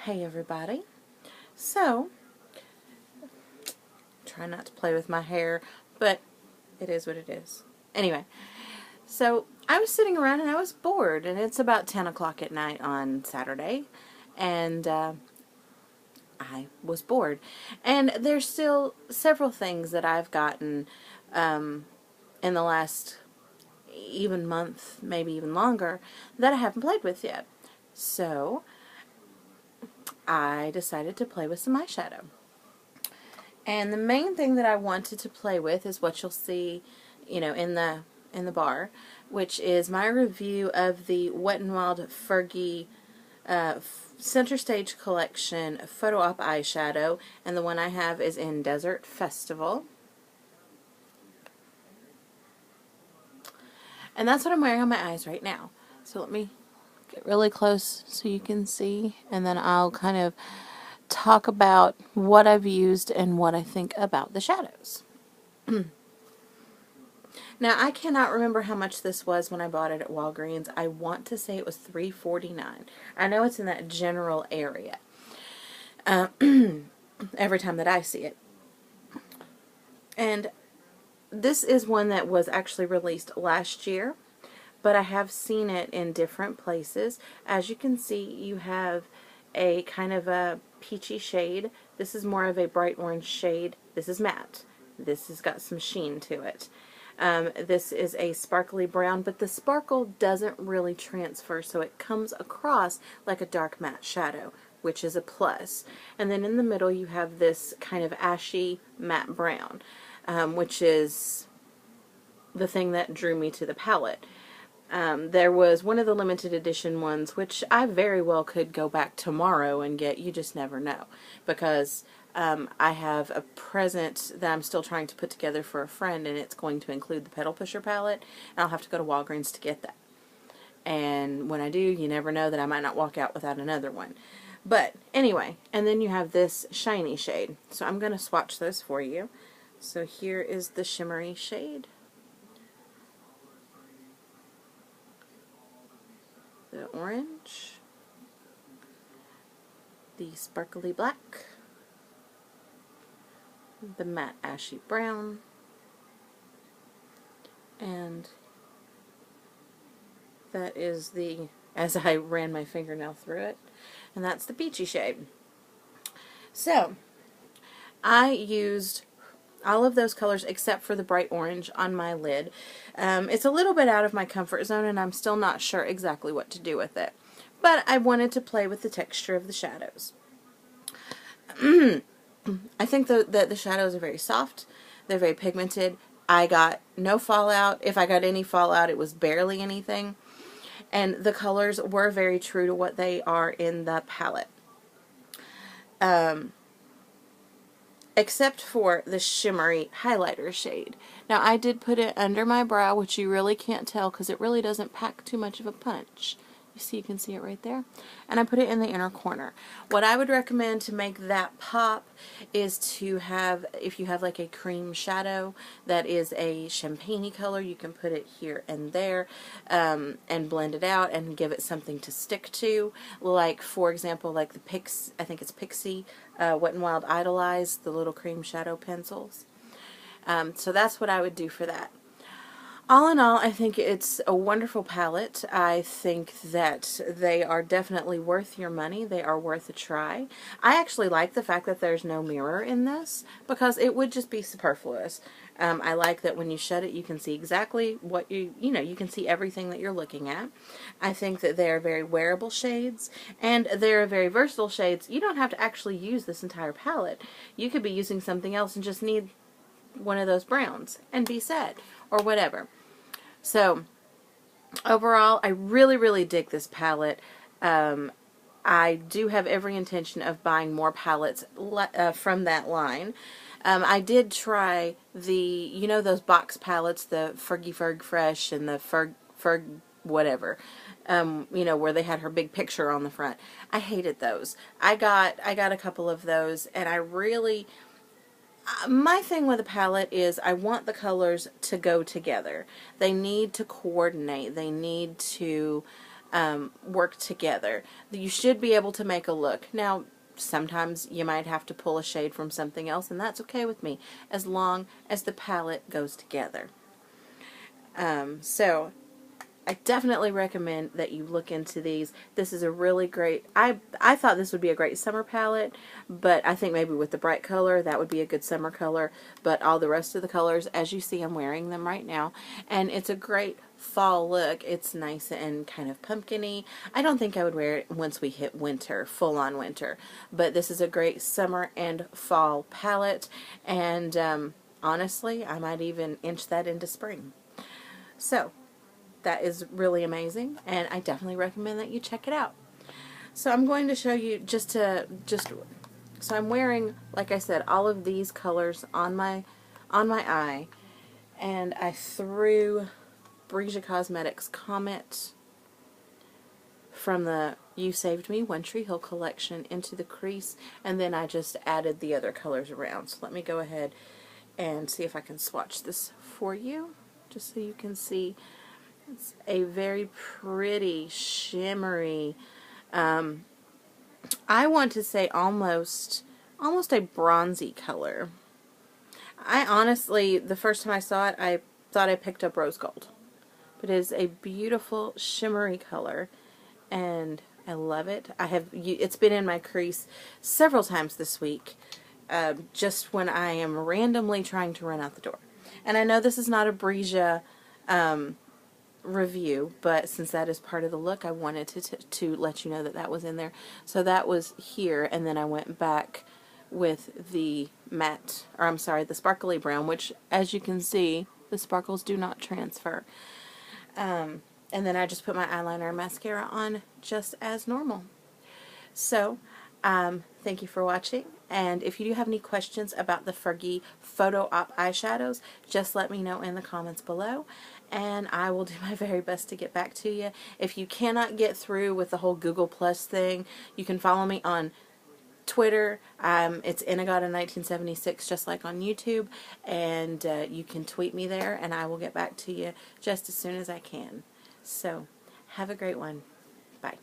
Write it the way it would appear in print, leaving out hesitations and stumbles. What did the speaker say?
Hey everybody. So, try not to play with my hair, but it is what it is. Anyway, so I was sitting around and I was bored, and it's about 10 o'clock at night on Saturday, and I was bored. And there's still several things that I've gotten in the last even month, maybe even longer, that I haven't played with yet. So, I decided to play with some eyeshadow. And the main thing that I wanted to play with is what you'll see, in the bar, which is my review of the Wet n Wild Fergie Center Stage Collection Photo Op eyeshadow, and the one I have is in Desert Festival. And that's what I'm wearing on my eyes right now. So let me get really close so you can see, and then I'll kind of talk about what I've used and what I think about the shadows. Now, I cannot remember how much this was when I bought it at Walgreens. I want to say it was $3.49. I know it's in that general area every time that I see it. And this is one that was actually released last year, but I have seen it in different places. As you can see, you have a kind of a peachy shade. This is more of a bright orange shade. This is matte. This has got some sheen to it. This is a sparkly brown, but the sparkle doesn't really transfer, so it comes across like a dark matte shadow, which is a plus. And then in the middle you have this kind of ashy matte brown, which is the thing that drew me to the palette. There was one of the limited edition ones, which I very well could go back tomorrow and get. You just never know, because I have a present that I'm still trying to put together for a friend, and it's going to include the Petal Pusher palette, and I'll have to go to Walgreens to get that. And when I do, you never know that I might not walk out without another one. But anyway, and then you have this shiny shade. So I'm going to swatch those for you. So here is the shimmery shade. The orange, the sparkly black, the matte ashy brown, and that is the, as I ran my fingernail through it, and that's the peachy shade. So, I used all of those colors except for the bright orange on my lid. It's a little bit out of my comfort zone, and I'm still not sure exactly what to do with it. But I wanted to play with the texture of the shadows. I think that the shadows are very soft. They're very pigmented. I got no fallout. If I got any fallout, it was barely anything. And the colors were very true to what they are in the palette. Except for the shimmery highlighter shade. Now, I did put it under my brow, which you really can't tell because it really doesn't pack too much of a punch. You can see it right there. And I put it in the inner corner. What I would recommend to make that pop is to have, if you have like a cream shadow that is a champagne-y color, you can put it here and there and blend it out and give it something to stick to. Like, for example, like the I think it's Pixie Wet n Wild Idolize, the little cream shadow pencils. So that's what I would do for that. All in all, I think it's a wonderful palette. I think that they are definitely worth your money. They are worth a try. I actually like the fact that there's no mirror in this, because it would just be superfluous. I like that when you shut it, you can see exactly what you can see everything that you're looking at. I think that they are very wearable shades, and they're very versatile shades. You don't have to actually use this entire palette. You could be using something else and just need one of those browns and be set, or whatever. So, overall, I really, really dig this palette. I do have every intention of buying more palettes from that line. I did try the, those box palettes, the Fergie Ferg Fresh and the Ferg whatever, where they had her big picture on the front. I hated those. I got a couple of those, and I really... My thing with a palette is I want the colors to go together. They need to coordinate. They need to work together. You should be able to make a look. Now, sometimes you might have to pull a shade from something else, and that's okay with me, as long as the palette goes together. So I definitely recommend that you look into these. This is a really great, I thought this would be a great summer palette, but I think maybe with the bright color, that would be a good summer color. But all the rest of the colors, as you see, I'm wearing them right now. And it's a great fall look. It's nice and kind of pumpkin-y. I don't think I would wear it once we hit winter, full-on winter. But this is a great summer and fall palette. And honestly, I might even inch that into spring. So that is really amazing, and I definitely recommend that you check it out. So I'm going to show you so I'm wearing, like I said, all of these colors on my eye, and I threw Breesia Cosmetics Comet from the You Saved Me One Tree Hill collection into the crease, and then I just added the other colors around. So let me go ahead and see if I can swatch this for you, just so you can see. It's a very pretty, shimmery, I want to say almost a bronzy color. I honestly, the first time I saw it, I thought I picked up rose gold. But it is a beautiful, shimmery color, and I love it. It's been in my crease several times this week, just when I am randomly trying to run out the door. And I know this is not a Breesia review, but since that is part of the look, I wanted to let you know that that was in there. So that was here, and then I went back with the matte, or I'm sorry, the sparkly brown, which, as you can see, the sparkles do not transfer. And then I just put my eyeliner and mascara on just as normal. So, thank you for watching, and if you do have any questions about the Fergie Photo Op eyeshadows, just let me know in the comments below, and I will do my very best to get back to you. If you cannot get through with the whole Google Plus thing, you can follow me on Twitter. It's Inagata1976, just like on YouTube, and you can tweet me there, and I will get back to you just as soon as I can. So, have a great one. Bye.